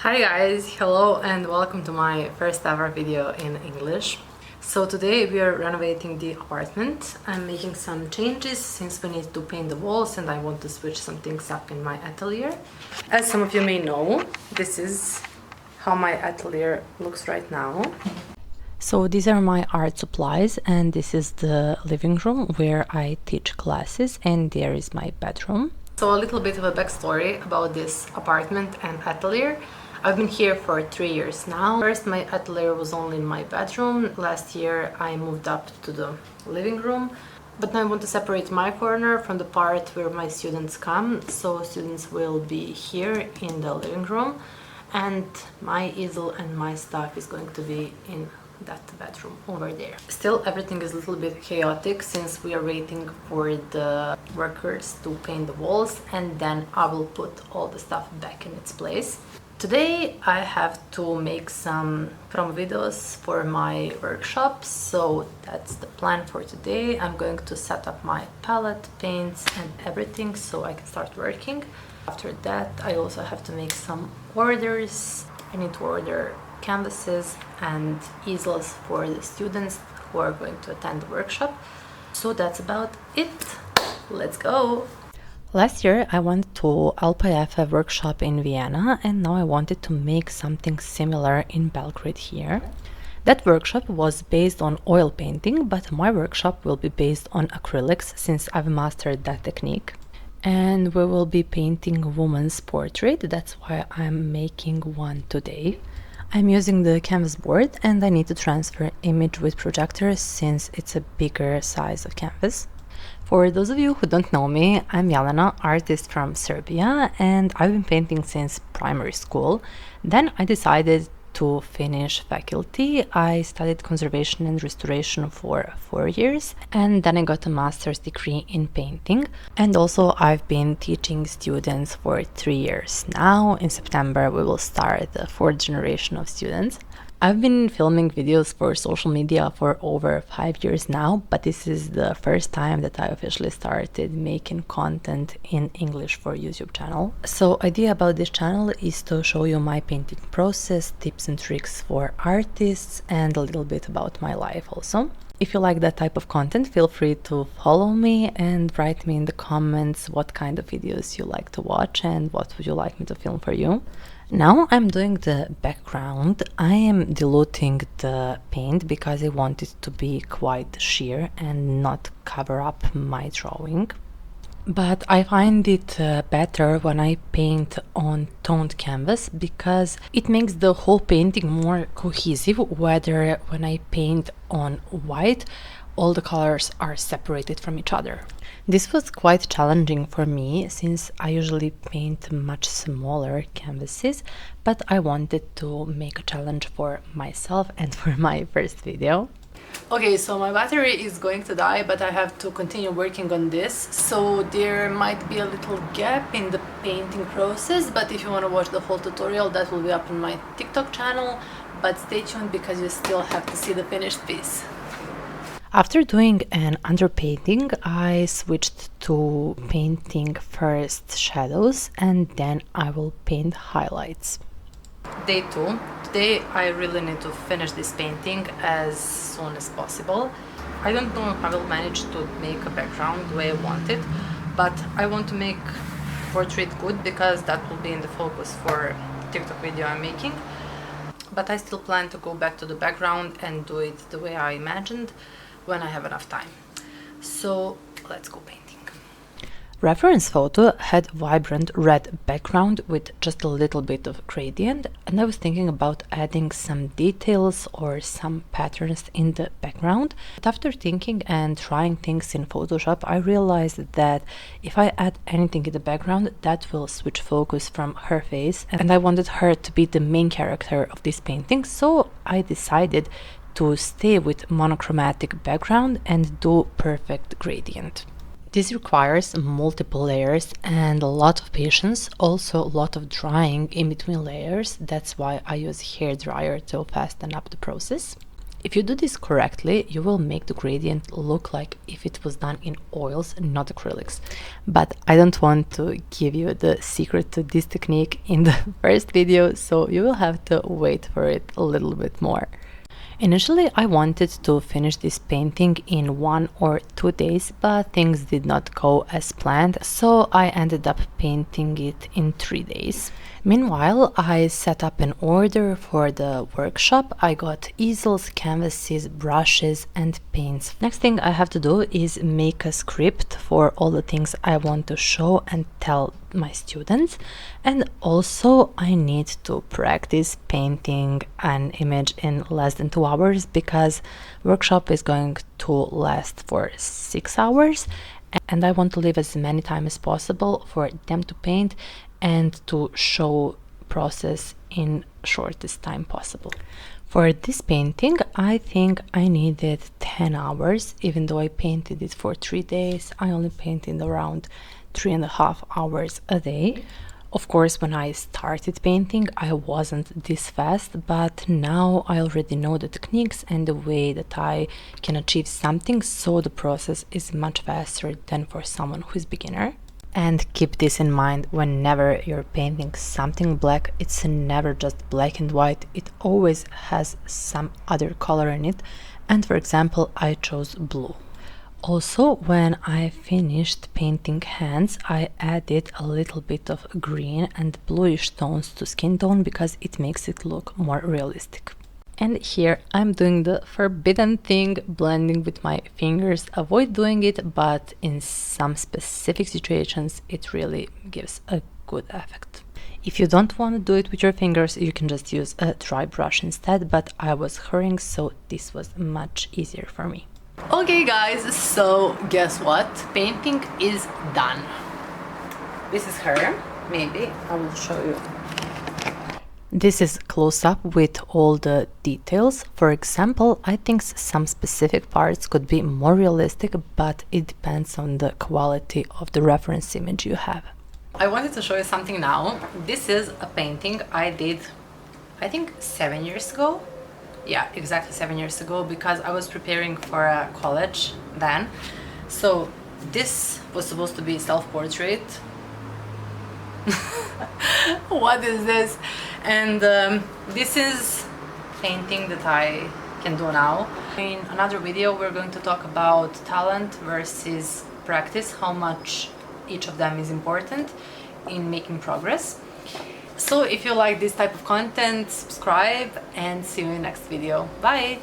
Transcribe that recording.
Hi guys, hello and welcome to my first ever video in English. So today we are renovating the apartment. I'm making some changes since we need to paint the walls and I want to switch some things up in my atelier. As some of you may know, this is how my atelier looks right now. So these are my art supplies and this is the living room where I teach classes, and there is my bedroom. So a little bit of a backstory about this apartment and atelier. I've been here for 3 years now. First, my atelier was only in my bedroom. Last year I moved up to the living room. But now I want to separate my corner from the part where my students come. So students will be here in the living room and my easel and my stuff is going to be in that bedroom over there. Still, everything is a little bit chaotic since we are waiting for the workers to paint the walls, and then I will put all the stuff back in its place. Today I have to make some promo videos for my workshop, so that's the plan for today. I'm going to set up my palette, paints and everything so I can start working. After that I also have to make some orders. I need to order canvases and easels for the students who are going to attend the workshop. So that's about it. Let's go! Last year I went to LPF workshop in Vienna, and now I wanted to make something similar in Belgrade here. That workshop was based on oil painting, but my workshop will be based on acrylics since I've mastered that technique. And we will be painting a woman's portrait, that's why I'm making one today. I'm using the canvas board and I need to transfer image with projector since it's a bigger size of canvas. For those of you who don't know me, I'm Jelena, artist from Serbia, and I've been painting since primary school. Then I decided to finish faculty. I studied conservation and restoration for 4 years, and then I got a master's degree in painting. And also I've been teaching students for 3 years now. In September we will start the 4th generation of students. I've been filming videos for social media for over 5 years now, but this is the first time that I officially started making content in English for YouTube channel. So idea about this channel is to show you my painting process, tips and tricks for artists, and a little bit about my life also. If you like that type of content, feel free to follow me and write me in the comments what kind of videos you like to watch and what would you like me to film for you. Now I'm doing the background. I am diluting the paint because I want it to be quite sheer and not cover up my drawing. But I find it better when I paint on toned canvas because it makes the whole painting more cohesive, whether when I paint on white all the colors are separated from each other. This was quite challenging for me since I usually paint much smaller canvases, but I wanted to make a challenge for myself and for my first video. Okay, so my battery is going to die, but I have to continue working on this, so there might be a little gap in the painting process, but if you want to watch the whole tutorial, that will be up on my TikTok channel, but stay tuned because you still have to see the finished piece. After doing an underpainting, I switched to painting first shadows and then I will paint highlights. Day 2. Today I really need to finish this painting as soon as possible. I don't know if I will manage to make a background the way I want it, but I want to make portrait good because that will be in the focus for TikTok video I'm making. But I still plan to go back to the background and do it the way I imagined when I have enough time. So let's go painting. Reference photo had vibrant red background with just a little bit of gradient, and I was thinking about adding some details or some patterns in the background. But after thinking and trying things in Photoshop, I realized that if I add anything in the background, that will switch focus from her face, and I wanted her to be the main character of this painting, so I decided to stay with monochromatic background and do perfect gradient. This requires multiple layers and a lot of patience, also a lot of drying in between layers. That's why I use hair dryer to fasten up the process. If you do this correctly, you will make the gradient look like if it was done in oils, not acrylics. But I don't want to give you the secret to this technique in the first video, so you will have to wait for it a little bit more. Initially, I wanted to finish this painting in 1 or 2 days, but things did not go as planned, so I ended up painting it in 3 days. Meanwhile, I set up an order for the workshop. I got easels, canvases, brushes and paints. Next thing I have to do is make a script for all the things I want to show and tell my students, and also I need to practice painting an image in less than 2 hours because workshop is going to last for 6 hours, and I want to leave as many time as possible for them to paint and to show process in shortest time possible. For this painting, I think I needed 10 hours. Even though I painted it for 3 days, I only painted around 3.5 hours a day. Of course, when I started painting, I wasn't this fast, but now I already know the techniques and the way that I can achieve something, so the process is much faster than for someone who is beginner. And keep this in mind whenever you're painting something black, it's never just black and white, it always has some other color in it, and for example I chose blue. Also, when I finished painting hands, I added a little bit of green and bluish tones to skin tone because it makes it look more realistic. And here I'm doing the forbidden thing, blending with my fingers. Avoid doing it, but in some specific situations it really gives a good effect. If you don't want to do it with your fingers, you can just use a dry brush instead, but I was hurrying, so this was much easier for me. Okay guys, so guess what? Painting is done. This is her. Maybe I will show you. This is close-up with all the details. For example, I think some specific parts could be more realistic, but it depends on the quality of the reference image you have. I wanted to show you something now. This is a painting I did, I think 7 years ago. Yeah, exactly 7 years ago, because I was preparing for a college then. So this was supposed to be self-portrait. What is this? And this is painting that I can do now. In another video we're going to talk about talent versus practice, how much each of them is important in making progress. So if you like this type of content, subscribe and see you in the next video. Bye!